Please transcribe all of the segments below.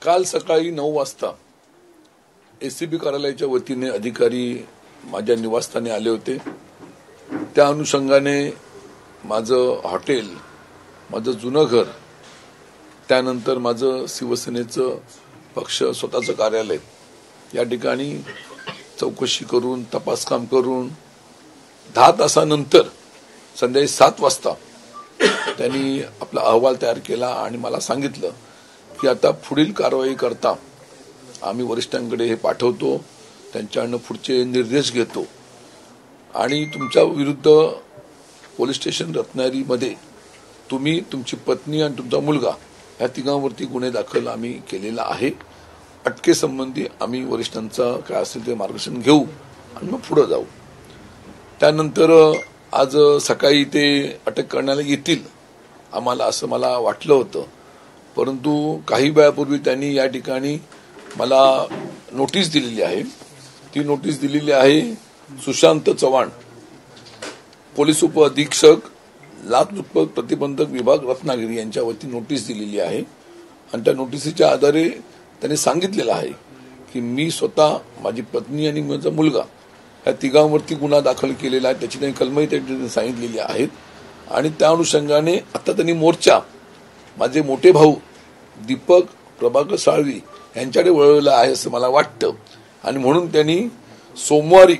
काल सकाळी 9 वाजता एसीबी कार्यालयाच्या वतीने अधिकारी माझ्या निवासस्थानी आले होते. त्या अनुषंगाने माझं हॉटेल, माझं जुनं घर, त्यानंतर माझं शिवसेनेचं पक्ष स्वतःचं कार्यालय या ठिकाणी चौकशी करून तपासकाम करून 10 तासानंतर संध्याकाळी 7 वाजता त्यांनी आपला अहवाल तयार केला आणि मला सांगितलं की आता पुढील कारवाई करता आम्ही वरिष्ठांकडे हे पाठवतो, त्यांच्याकडनं पुढचे निर्देश घेतो आणि तुमच्या विरुद्ध पोलीस स्टेशन रत्नागिरीमध्ये तुम्ही, तुमची पत्नी आणि तुमचा मुलगा या तिघांवरती गुन्हे दाखल आम्ही केलेला आहे. अटकेसंबंधी आम्ही वरिष्ठांचा काय असेल ते मार्गदर्शन घेऊ आणि मग पुढे जाऊ. त्यानंतर आज सकाळी ते अटक करण्याला येतील आम्हाला असं मला वाटलं होतं, परंतु काही वेळापूर्वी त्यांनी या ठिकाणी मला नोटीस दिलेली आहे. ती नोटीस दिलेली आहे सुशांत चव्हाण, पोलीस उप अधीक्षक, लाचलुचपत प्रतिबंधक विभाग रत्नागिरी यांच्या वतीने नोटीस दिलेली आहे. आणि त्या नोटीसीच्या आधारे त्यांनी सांगितलेलं आहे की मी स्वतः, माझी पत्नी आणि माझा मुलगा या तिघांवरती गुन्हा दाखल केलेला आहे. त्याची त्यांनी कलमही त्यांनी सांगितलेली आहेत. आणि त्या अनुषंगाने आता त्यांनी मोर्चा माझे मोठे भाऊ दीपक प्रभाकर साळवी यांच्याकडे वळवला आहे असं मला वाटतं. आणि म्हणून त्यांनी सोमवारी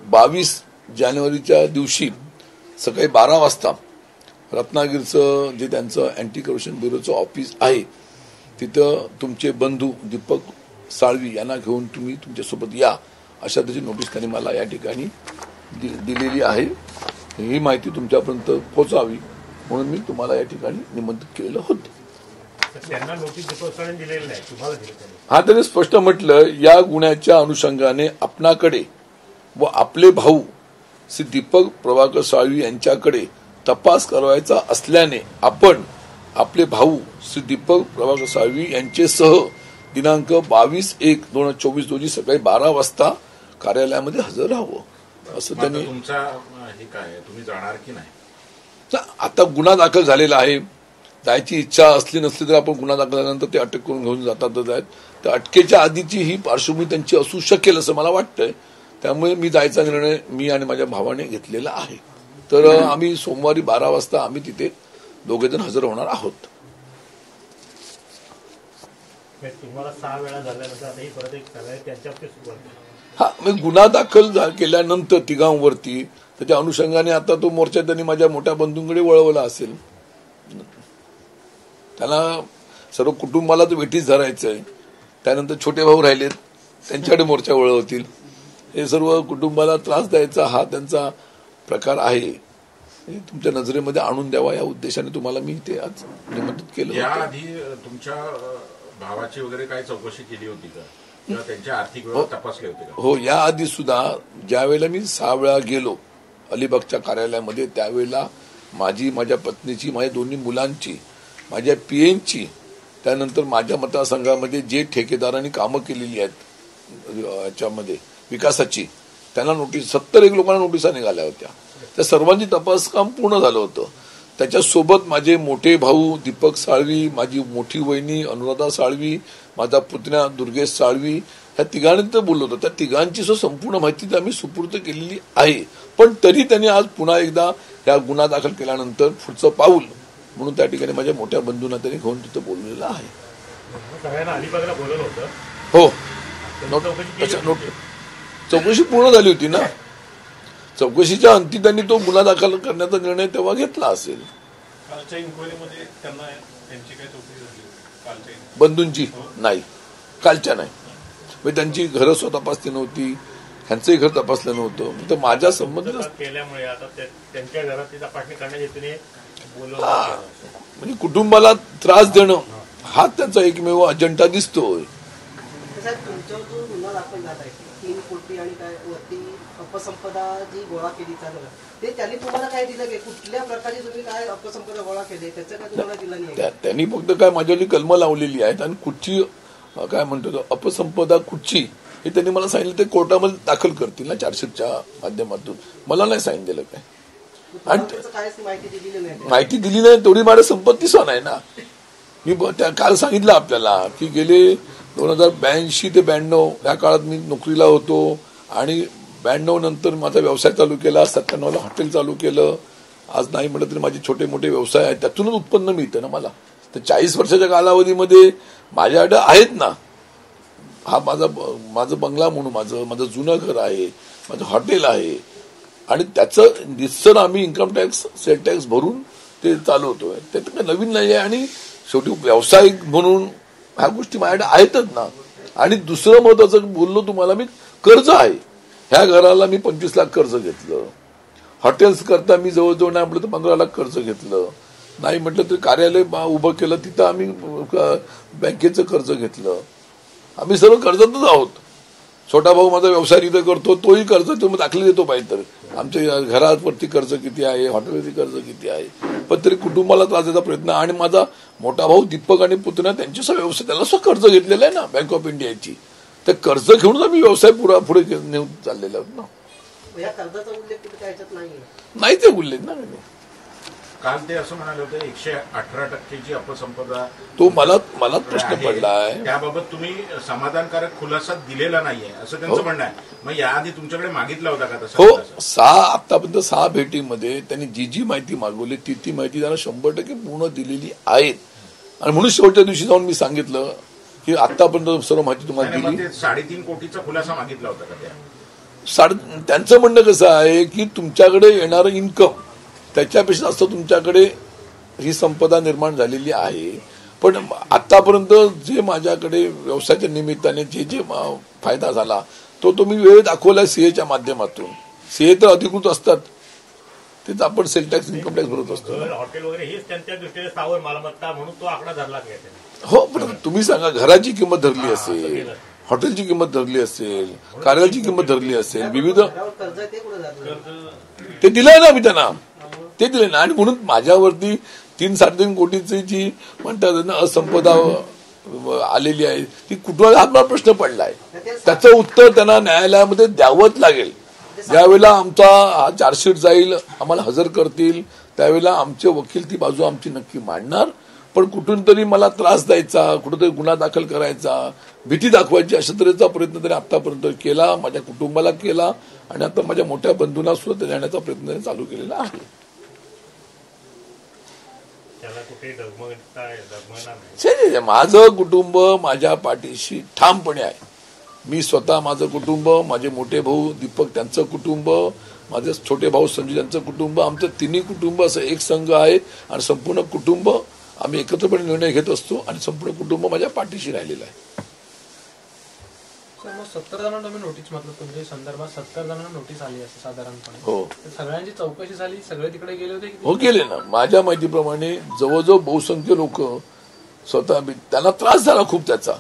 22 जानेवारीच्या दिवशी सकाळी 12 वाजता रत्नागिरीचं जे त्यांचं अँटी करप्शन ब्युरोचं ऑफिस आहे तिथं तुमचे बंधू दीपक साळवी यांना घेऊन तुम्ही तुमच्यासोबत या अशा त्याची नोटीस त्यांनी मला या ठिकाणी दिलेली आहे. ही माहिती तुमच्यापर्यंत पोहोचावी म्हणून मी तुम्हाला या ठिकाणी निमंत्रित केलेलं होतं. हा, त्यांनी स्पष्ट म्हटलं या गुन्ह्याच्या अनुषंगाने आपणाकडे व आपले भाऊ श्री दीपक प्रभाकर साळवी यांच्याकडे तपास करायचा असल्याने आपण आपले भाऊ श्री दीपक प्रभाकर साळवी यांचेसह दिनांक 22/1/2024 रोजी सकाळी 12 वाजता कार्यालयामध्ये हजर राहावं असं त्यांनी. तुमचा हे काय, तुम्ही जाणार की नाही? आता गुन्हा दाखल झालेला आहे, जायची इच्छा असली नसली तर आपण गुन्हा दाखल झाल्यानंतर ते अटक करून घेऊन जातातच आहेत. तर अटकेच्या आधीची ही पार्श्वभूमी त्यांची असू शकेल असं मला वाटतंय. त्यामुळे मी जायचा निर्णय मी आणि माझ्या भावाने घेतलेला आहे. तर आम्ही सोमवारी 12 वाजता आम्ही तिथे दोघेजण हजर होणार आहोत. तुम्हाला 6 वेळा झाल्यानंतर परत एक हा, मग गुन्हा दाखल केल्यानंतर तिघांवरती त्याच्या अनुषंगाने आता तो मोर्चा त्यांनी माझ्या मोठ्या बंधूंकडे वळवला असेल. त्यांना सर्व कुटुंबाला तर वेठीस धरायचंय. त्यानंतर छोटे भाऊ राहिलेत, त्यांच्याकडे मोर्चा वळवतील. हे सर्व कुटुंबाला त्रास द्यायचा हा त्यांचा प्रकार आहे. तुमच्या नजरेमध्ये आणून द्यावा या उद्देशाने तुम्हाला मी ते आज निमंत्रित केलं. याआधी तुमच्या भावाची वगैरे काय चौकशी केली होती का? किंवा त्यांच्या आर्थिक व्यवहार तपासले होते का? हो, याआधी सुद्धा ज्या वेळेला मी 6 वेळा गेलो अलिबागच्या कार्यालयामध्ये त्यावेळेला माझी, माझ्या पत्नीची, माझ्या दोन्ही मुलांची, माझ्या पीएनची, त्यानंतर माझ्या मतदारसंघामध्ये जे ठेकेदारांनी कामं केलेली आहेत याच्यामध्ये विकासाची, त्यांना नोटीस 71 लोकांना नोटिसा निघाल्या होत्या. त्या सर्वांची तपास काम पूर्ण झालं होतं. त्याच्यासोबत माझे मोठे भाऊ दीपक साळवी, माझी मोठी वहिनी अनुराधा साळवी, माझा पुतण्या दुर्गेश साळवी, ह्या तिघांनी तर बोललो होतो. त्या तिघांची संपूर्ण माहिती आम्ही सुपूर्द केलेली आहे. पण तरी त्यांनी आज पुन्हा एकदा या गुन्हा दाखल केल्यानंतर पुढचं पाऊल म्हणून त्या ठिकाणी माझ्या मोठ्या बंधूंना त्यांनी घेऊन तिथं बोललेलं आहे. हो, चौकशी पूर्ण झाली होती ना. चौकशीच्या अंती त्यांनी तो गुन्हा दाखल करण्याचा निर्णय तेव्हा घेतला असेल. बंधूंची नाही, कालच्या नाही. म्हणजे त्यांची घरं स्वतः तपासली नव्हती, ह्यांचंही घर तपासलं नव्हतं. तर माझ्या संबंध केल्यामुळे आता त्यांच्या घरात तपासणी करण्याचे म्हणजे कुटुंबाला त्रास देणं हा त्यांचा एकमेव अजेंडा दिसतोय. तुमच्यावर जो गुन्हा दाखल झाला आहे 3 कोटी आणि काय वरती अपसंपदा जी गोळा केली ते त्यांनी तुम्हाला काय दिलं की कुठल्या प्रकारे तुम्ही काय अपसंपदा गोळा केली त्याचं काय तुम्हाला दिलं नाही? त्यांनी फक्त काय माझ्यावरती कलमं लावलेली आहेत आणि कुठची काय म्हणतो अपसंपदा कुठची हे त्यांनी मला सांगितलं ते कोर्टामध्ये दाखल करतील ना चार्जशीटच्या माध्यमातून. मला नाही सांगितलं काय. आणि माहिती दिली नाही तेवढी माझ्या संपत्ती सण आहे ना. मी काल सांगितलं आपल्याला की गेले 2082 ते 92 या काळात मी नोकरीला होतो आणि 92 नंतर माझा व्यवसाय चालू केला, 97 ला हॉटेल चालू केलं. आज नाही म्हटलं तरी माझे छोटे मोठे व्यवसाय आहेत, त्यातूनच उत्पन्न मिळतं ना मला. तर 40 वर्षाच्या कालावधीमध्ये माझ्याकडे आहेत ना, हा माझं बंगला म्हणून माझं जुनं घर आहे, माझं हॉटेल आहे आणि त्याचं निश्चित आम्ही इन्कम टॅक्स सेल टॅक्स भरून ते चालवतोय. त्यात काही नवीन नाही आहे आणि शेवटी व्यावसायिक म्हणून ह्या गोष्टी माझ्याकडे आहेतच ना. आणि दुसरं महत्वाचं बोललो तुम्हाला मी, कर्ज आहे. ह्या घराला मी 25 लाख कर्ज घेतलं, हॉटेल्स करता मी जवळजवळ नाही म्हटलं तर 15 लाख कर्ज घेतलं, नाही म्हटलं तर कार्यालय उभं केलं तिथं आम्ही बँकेचं कर्ज घेतलं. आम्ही सर्व कर्जातच आहोत. छोटा भाऊ माझा व्यवसाय तिथं करतो, तोही कर्ज तो दाखले देतो पाहिजे तर. आमच्या घरावरती कर्ज किती आहे, हॉटेलवरती कर्ज किती आहे, पण तरी कुटुंबाला त्रास द्यायचा प्रयत्न. आणि माझा मोठा भाऊ दीपक आणि पुतण्या त्यांच्या व्यवसाय त्याला सुद्धा कर्ज घेतलेलं आहे ना बँक ऑफ इंडियाची. तर कर्ज घेऊन आम्ही व्यवसाय पुढे नेऊन चाललेला आहोत ना. या कर्जाचा उल्लेख कुठे काय याच्यात नाहीये. नाही ते उल्लेख ना. काल ते असं म्हणाले होते 118% अपसंपदा तो मला प्रश्न पडलाय, त्याबाबत तुम्ही समाधानकारक खुलासा दिलेला नाहीये असं त्यांचं म्हणणं आहे. मग याआधी तुमच्याकडे मागितला होता का तसा? हो, आतापर्यंत 6 भेटीमध्ये त्यांनी जी माहिती मागवली ती माहिती त्यांना 100% पूर्ण दिलेली आहे. आणि म्हणून शेवटच्या दिवशी जाऊन मी सांगितलं की आतापर्यंत सर्व माहिती तुम्हाला दिली. 3.5 कोटीचा खुलासा मागितला होता का त्या? त्यांचं म्हणणं कसं आहे की तुमच्याकडे येणारं इन्कम त्याच्यापेक्षा जास्त तुमच्याकडे ही संपदा निर्माण झालेली आहे. पण आतापर्यंत जे माझ्याकडे व्यवसायाच्या निमित्ताने जे फायदा झाला तो मी वेळ दाखवला सीएच्या माध्यमातून. सीए तर अधिकृत असतात, तेच आपण सेल टॅक्स इन्कम टॅक्स भरत असतो. हॉटेल वगैरे हेच त्यांच्या दृष्टीने स्थावर मालमत्ता म्हणून तो आकडा धरला. हो, पण तुम्ही सांगा, घराची किंमत धरली असेल, हॉटेलची किंमत धरली असेल, कार्यालयाची किंमत धरली असेल, विविध ते दिलंय ना मी त्यांना, ते दिले ना. आणि म्हणून माझ्यावरती 3-3.5 कोटीची जी म्हणतात ना असंपदा आलेली आहे ती कुठं हा मला प्रश्न पडलाय. त्याचं उत्तर त्यांना न्यायालयामध्ये द्यावंच लागेल. ज्यावेळेला आमचा हा चार्जशीट जाईल, आम्हाला हजर करतील, त्यावेळेला आमचे वकील ती बाजू आमची नक्की मांडणार. पण कुठून तरी मला त्रास द्यायचा, कुठंतरी गुन्हा दाखल करायचा, भीती दाखवायची अशा तऱ्हेचा प्रयत्न त्यांनी आतापर्यंत केला, माझ्या कुटुंबाला केला आणि आता माझ्या मोठ्या बंधूंना सुद्धा देण्याचा प्रयत्न त्यांनी चालू केलेला आहे. माझं कुटुंब माझ्या पाठीशी ठामपणे आहे. मी स्वतः, माझं कुटुंब, माझे मोठे भाऊ दीपक त्यांचं कुटुंब, माझे छोटे भाऊ संजू यांचं कुटुंब, आमचं तिन्ही कुटुंब असं एक संघ आहे आणि संपूर्ण कुटुंब आम्ही एकत्रपणे निर्णय घेत असतो आणि संपूर्ण कुटुंब माझ्या पाठीशी राहिलेलं आहे. 70 जणांना तुम्ही नोटीस म्हटलं, तुमच्या संदर्भात 70 जणांना नोटीस आली असं साधारणपणे. हो, सगळ्यांची चौकशी झाली, सगळे तिकडे गेले होते? हो, गेले ना. माझ्या माहितीप्रमाणे जवळजवळ बहुसंख्य लोक स्वतः, त्यांना त्रास झाला खूप त्याचा.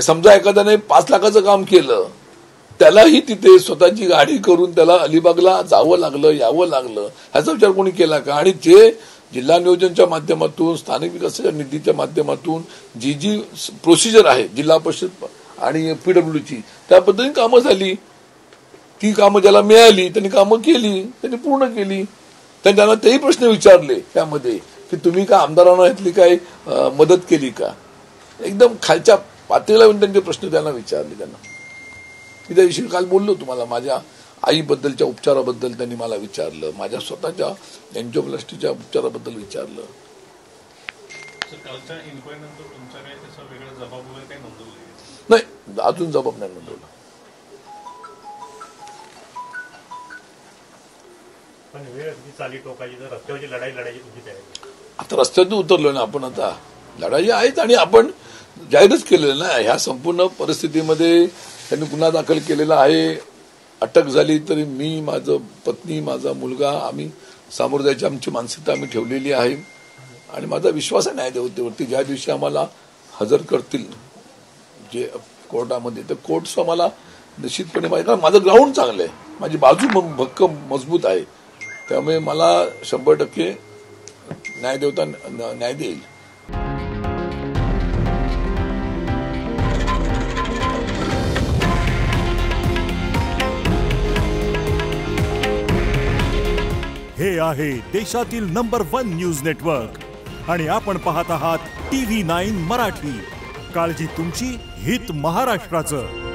समजा एखाद्याने 5 लाखाचं काम केलं, त्यालाही तिथे स्वतःची गाडी करून त्याला अलिबागला जावं लागलं, यावं लागलं, ह्याचा विचार कोणी केला का? आणि जे जिल्हा नियोजनच्या माध्यमातून, स्थानिक विकासाच्या निधीच्या माध्यमातून जी प्रोसिजर आहे जिल्हा परिषद आणि पीडब्ल्यूची, त्या पद्धतीने कामं झाली. ती कामं ज्याला मिळाली त्यांनी कामं केली, त्यांनी पूर्ण केली. त्यांना तेही प्रश्न विचारले त्यामध्ये की तुम्ही का आमदारांना यातली काय मदत केली का? एकदम खालच्या पातळीला त्यांचे प्रश्न त्यांना विचारले. त्यांना मी त्याविषयी काल बोललो तुम्हाला. माझ्या आईबद्दलच्या उपचाराबद्दल त्यांनी मला विचारलं, माझ्या स्वतःच्या एन्जिओप्लास्टीच्या उपचाराबद्दल विचारलं. नाही, अजून जबाब नाही नोंदवला. आता रस्त्यातून उतरलो ना आपण, आता लढाई आहेत आणि आपण जाहीरच केलेलं ना. ह्या संपूर्ण परिस्थितीमध्ये त्यांनी गुन्हा दाखल केलेला आहे. अटक झाली तरी मी, माझं पत्नी, माझा मुलगा, आम्ही सामोरं जायची आमची मानसिकता आम्ही ठेवलेली आहे. आणि माझा विश्वास आहे न्यायदेवतेवरती, ज्या दिवशी आम्हाला हजर करतील जे कोर्टामध्ये, तर कोर्ट आम्हाला निश्चितपणे माझं ग्राउंड चांगलं आहे, माझी बाजू भक्कम मजबूत आहे, त्यामुळे मला 100% न्यायदेवता न्याय देईल. हे आहे देशातील नंबर 1 न्यूज नेटवर्क आणि आपण पाहत आहात TV9 मराठी, काळजी तुमची, हित महाराष्ट्राचं.